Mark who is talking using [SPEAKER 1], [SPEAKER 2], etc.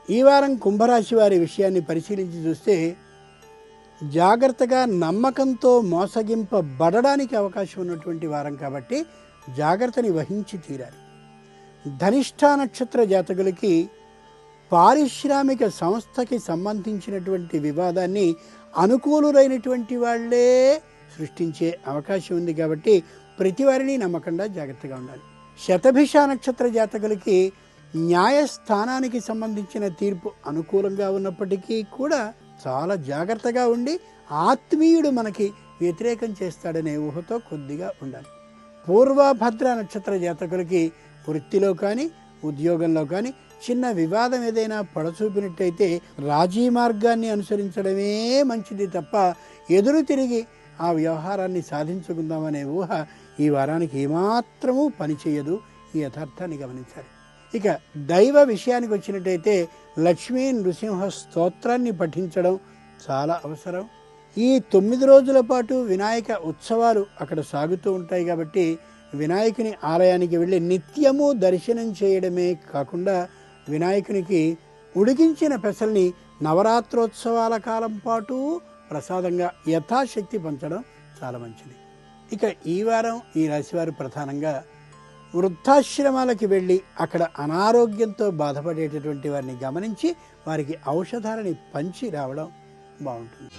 [SPEAKER 1] ఈ వారం కుంభరాశి వారి విషయాన్ని పరిశీలించి చూస్తే జాగ్రత్తగా నమ్మకంతో మోసగింపబడడానికి అవకాశం ఉన్నటువంటి వారం కాబట్టి జాగ్రత్తని వహించి తీరాలి. ధనిష్ఠ నక్షత్ర జాతకులకి పారిశ్రామిక సంస్థకి సంబంధించినటువంటి వివాదాన్ని అనుకూలురైనటువంటి వాళ్ళే సృష్టించే అవకాశం ఉంది కాబట్టి ప్రతి వారిని నమ్మకుండా జాగ్రత్తగా ఉండాలి. శతభిష నక్షత్ర జాతకులకి న్యాయస్థానానికి సంబంధించిన తీర్పు అనుకూలంగా ఉన్నప్పటికీ కూడా చాలా జాగ్రత్తగా ఉండి ఆత్మీయుడు మనకి వ్యతిరేకం చేస్తాడనే ఊహతో కొద్దిగా ఉండాలి. పూర్వభద్ర నక్షత్ర జాతకులకి వృత్తిలో కానీ ఉద్యోగంలో కానీ చిన్న వివాదం ఏదైనా పడచూపినట్టయితే రాజీ మార్గాన్ని అనుసరించడమే మంచిది తప్ప ఎదురు తిరిగి ఆ వ్యవహారాన్ని సాధించుకుందామనే ఊహ ఈ వారానికి ఏమాత్రమూ పనిచేయదు. ఈ యథార్థాన్ని గమనించాలి. ఇక దైవ విషయానికి వచ్చినట్టయితే లక్ష్మీ నృసింహ స్తోత్రాన్ని పఠించడం చాలా అవసరం. ఈ 9 రోజుల పాటు వినాయక ఉత్సవాలు అక్కడ సాగుతూ ఉంటాయి కాబట్టి వినాయకుని ఆలయానికి వెళ్ళి నిత్యము దర్శనం చేయడమే కాకుండా వినాయకునికి ఉడికించిన పెసల్ని నవరాత్రోత్సవాల కాలం పాటు ప్రసాదంగా యథాశక్తి పంచడం చాలా మంచిది. ఇక ఈ వారం ఈ రాశివారు ప్రధానంగా వృద్ధాశ్రమాలకి వెళ్ళి అక్కడ అనారోగ్యంతో బాధపడేటటువంటి వారిని గమనించి వారికి ఔషధాలని పంచి రావడం బాగుంటుంది.